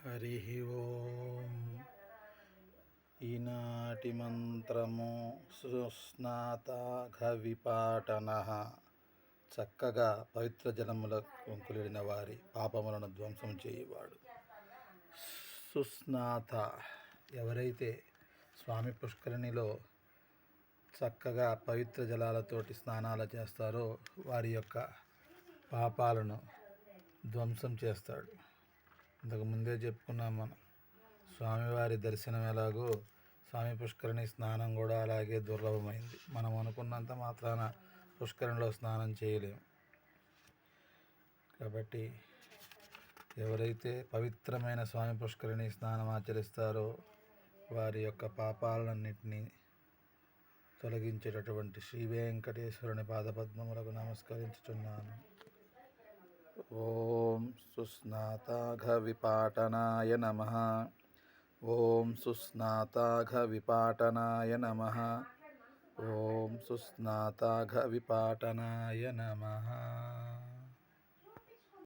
హరి ఓం. ఈనాటి మంత్రము సుస్నాతాఘ విపాటన. చక్కగా పవిత్ర జలములకు కులిడిన వారి పాపములను ధ్వంసం చేయువాడు. సుస్నాత, ఎవరైతే స్వామి పుష్కరిణిలో చక్కగా పవిత్ర జలాలతోటి స్నానాలు చేస్తారో వారి యొక్క పాపాలను ధ్వంసం చేస్తాడు. ఇంతకుముందే చెప్పుకున్నాం మనం. స్వామివారి దర్శనం ఎలాగో స్వామి పుష్కరిణి స్నానం కూడా అలాగే దుర్లభమైంది. మనం అనుకున్నంత మాత్రాన పుష్కరిణిలో స్నానం చేయలేము. కాబట్టి ఎవరైతే పవిత్రమైన స్వామి పుష్కరిణి స్నానం ఆచరిస్తారో వారి యొక్క పాపాలన్నింటినీ తొలగించేటటువంటి శ్రీ వెంకటేశ్వరుని పాదపద్మములకు నమస్కరించుచున్నాను. ఓం సుస్నాతాఘ విపాటనాయ నమః. ఓం సుస్నాతాఘ విపాటనాయ నమః. ఓం సుస్నాతాఘ విపాటనాయ నమః.